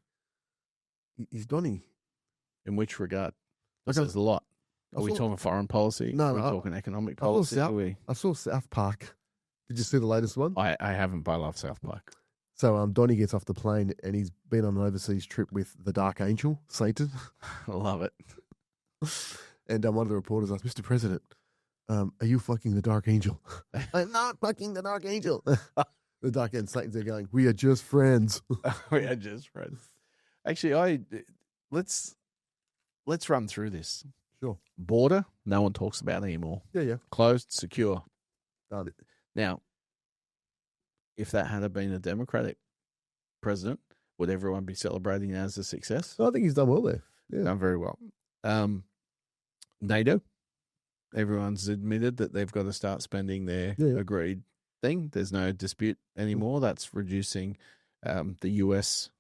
In which regard? Okay. There's a lot. Are we talking foreign policy? No, Are we no. talking economic policy? I saw South Park. Did you see the latest one? I haven't, but I love South Park. So Donnie gets off the plane and he's been on an overseas trip with the Dark Angel, Satan. I love it. And one of the reporters asked, Mr. President, are you fucking the Dark Angel? I'm not fucking the Dark Angel. The Dark Angel, Satan's there going, we are just friends. We are just friends. Actually, let's run through this. Sure. Border, no one talks about anymore. Yeah. Closed, secure. Done. Now, if that had been a Democratic president, would everyone be celebrating that as a success? I think he's done well there. Yeah. Done very well. NATO, everyone's admitted that they've got to start spending their agreed thing. There's no dispute anymore. That's reducing the US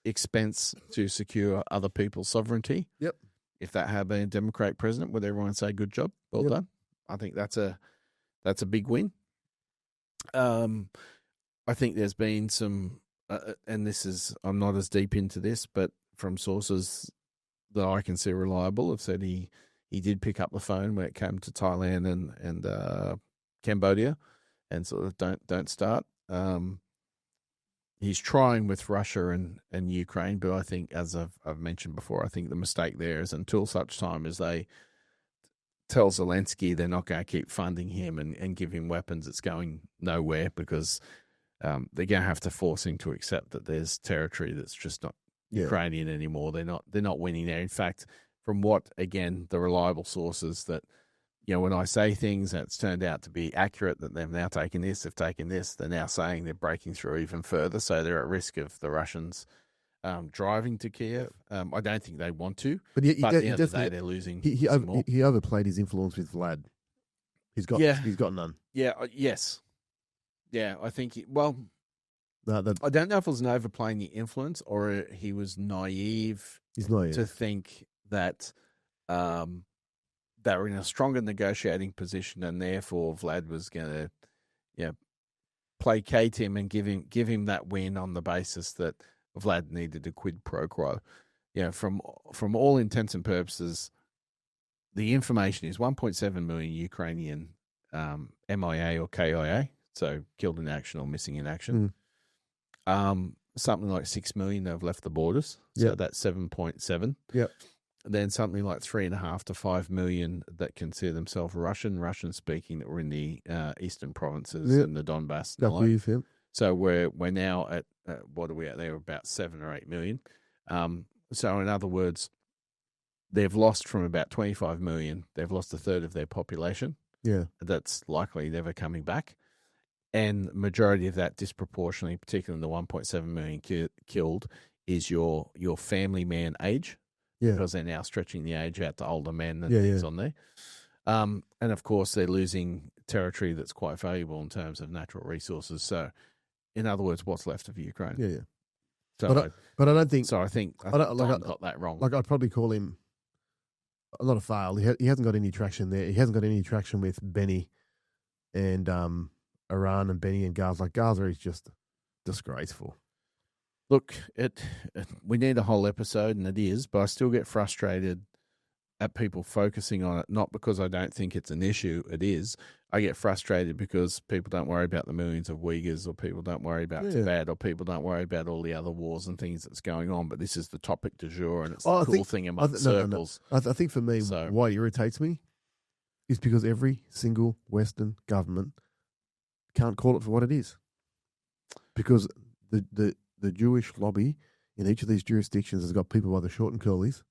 expense to secure other people's sovereignty. Yep. If that had been a Democratic president, would everyone say good job? Well done. I think that's a big win. I think there's been some, and I'm not as deep into this, but from sources that I can see reliable, have said he did pick up the phone when it came to Thailand and Cambodia, and sort of don't start. He's trying with Russia and Ukraine, but I think, as I've mentioned before, I think the mistake there is until such time as they tell Zelensky they're not going to keep funding him and give him weapons, it's going nowhere, because they're going to have to force him to accept that there's territory that's just not Ukrainian anymore. They're not winning there. In fact, from what, again, the reliable sources that, when I say things that's turned out to be accurate, that they've now taken this, they're now saying they're breaking through even further. So they're at risk of the Russians driving to Kiev. I don't think they want to, but at the end of the day, they're losing. He overplayed his influence with Vlad. He's got none. Yeah. Yes. Yeah. I think. I don't know if it was an overplaying the influence or he was naive. He's naive to think that they were in a stronger negotiating position, and therefore Vlad was going to, placate him and give him that win on the basis that Vlad needed a quid pro quo. From all intents and purposes, the information is 1.7 million Ukrainian MIA or KIA, so killed in action or missing in action. Something like 6 million have left the borders, so that's 7.7. Yep. Then something like 3.5 to 5 million that consider themselves Russian speaking, that were in the eastern provinces and the Donbass. So we're now at what are we at there? About 7 or 8 million. So in other words, they've lost from about 25 million. They've lost a third of their population. Yeah, that's likely never coming back. And majority of that, disproportionately, particularly in the 1.7 million killed, is your family man age. Yeah. Because they're now stretching the age out to older men and things on there. And of course, they're losing territory that's quite valuable in terms of natural resources. So, in other words, what's left of Ukraine? Yeah. So, but I don't think. So I think I got that wrong. Like, I'd probably call him not a fail. He hasn't got any traction there. He hasn't got any traction with Benny and Iran and Benny and Gaza. Like, Gaza is just disgraceful. Look, we need a whole episode, and it is, but I still get frustrated at people focusing on it, not because I don't think it's an issue. It is. I get frustrated because people don't worry about the millions of Uyghurs, or people don't worry about Tibet, or people don't worry about all the other wars and things that's going on. But this is the topic du jour, and it's the cool thing among circles. I think for me, why it irritates me is because every single Western government can't call it for what it is. Because the Jewish lobby in each of these jurisdictions has got people by the short and curlies,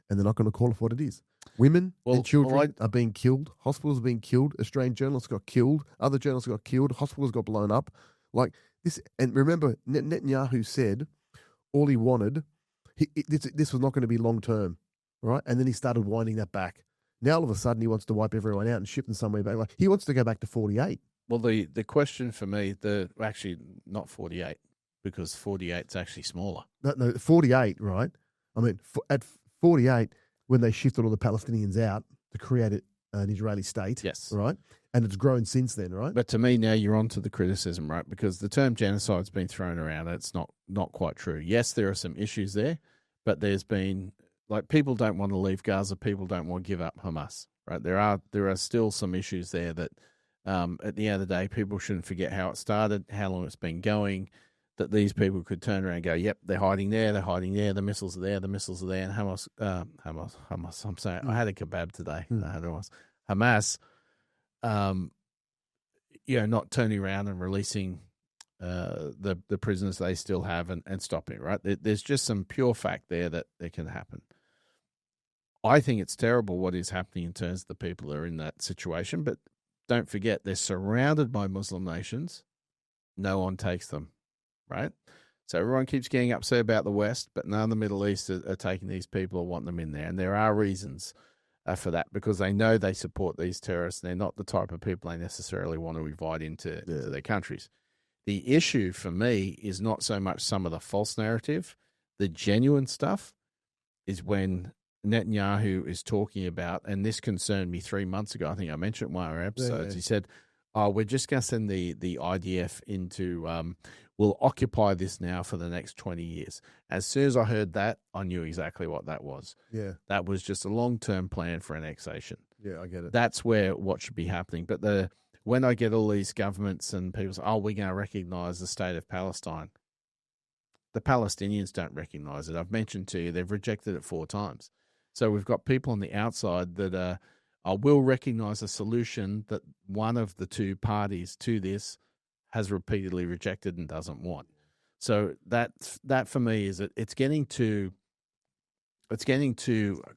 and they're not going to call it for what it is. Women and children are being killed. Hospitals are being killed. Australian journalists got killed. Other journalists got killed. Hospitals got blown up. Like this. And remember, Netanyahu said all he wanted, this was not going to be long term, right? And then he started winding that back. Now all of a sudden he wants to wipe everyone out and ship them somewhere back. Like he wants to go back to 48. Well, the question for me, actually not 48, because 48 is actually smaller. No, 48, right? I mean, at 48, when they shifted all the Palestinians out to create an Israeli state, yes, right? And it's grown since then, right? But to me now you're onto the criticism, right? Because the term genocide's been thrown around. It's not quite true. Yes, there are some issues there, but there's been, like, people don't want to leave Gaza. People don't want to give up Hamas, right? There are still some issues there that at the end of the day, people shouldn't forget how it started, how long it's been going, that these people could turn around and go, yep, they're hiding there, the missiles are there, and Hamas, I'm saying, I had a kebab today, Hamas, not turning around and releasing the prisoners they still have and stopping, right? There's just some pure fact there that can happen. I think it's terrible what is happening in terms of the people that are in that situation, but don't forget, they're surrounded by Muslim nations. No one takes them. Right? So everyone keeps getting upset about the West, but none of the Middle East are taking these people or want them in there. And there are reasons for that, because they know they support these terrorists. And they're not the type of people they necessarily want to invite into their countries. The issue for me is not so much some of the false narrative. The genuine stuff is when Netanyahu is talking about, and this concerned me 3 months ago, I think I mentioned in one of our episodes, he said, we're just going to send the IDF into, we'll occupy this now for the next 20 years. As soon as I heard that, I knew exactly what that was. Yeah. That was just a long-term plan for annexation. Yeah, I get it. That's what should be happening. But when I get all these governments and people say, we're going to recognize the state of Palestine, the Palestinians don't recognize it. I've mentioned to you, they've rejected it 4 times. So we've got people on the outside that will recognize a solution that one of the two parties to this has repeatedly rejected and doesn't want. So that for me is it's getting to a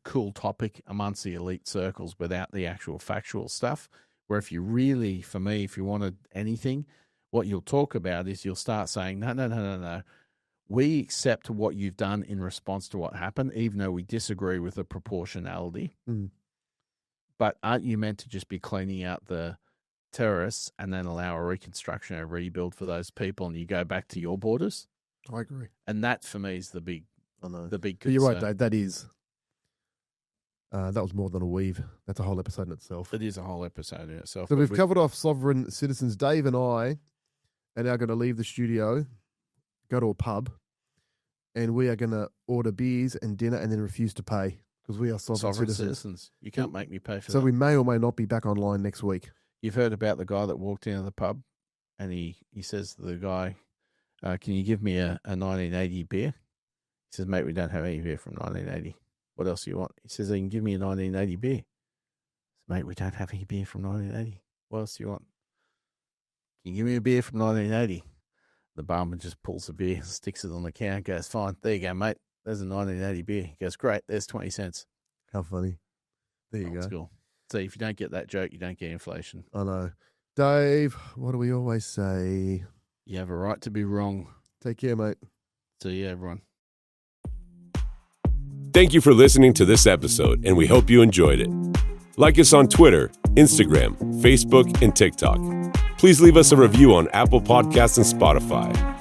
cool topic amongst the elite circles without the actual factual stuff. Where if you really, for me, if you wanted anything, what you'll talk about is you'll start saying, no. We accept what you've done in response to what happened, even though we disagree with the proportionality. Mm. But aren't you meant to just be cleaning out the terrorists and then allow a reconstruction, a rebuild for those people, and you go back to your borders? I agree. And that, for me, is the big concern. You're right, Dave. That is, that was more than a weave. That's a whole episode in itself. It is a whole episode in itself. So we've covered off sovereign citizens. Dave and I are now going to leave the studio, go to a pub, and we are going to order beers and dinner and then refuse to pay because we are sovereign citizens. You can't make me pay for that. So we may or may not be back online next week. You've heard about the guy that walked into the pub and he says to the guy, can you give me a 1980 beer? He says, mate, we don't have any beer from 1980. What else do you want? He says, they can give me a 1980 beer. Says, mate, we don't have any beer from 1980. What else do you want? Can you give me a beer from 1980? The barman just pulls the beer, sticks it on the counter, goes, fine, there you go, mate. There's a 1980 beer. He goes, great, there's 20 cents. How funny. There you go. That's cool. So if you don't get that joke, you don't get inflation. I know. Dave, what do we always say? You have a right to be wrong. Take care, mate. See you, everyone. Thank you for listening to this episode, and we hope you enjoyed it. Like us on Twitter, Instagram, Facebook, and TikTok. Please leave us a review on Apple Podcasts and Spotify.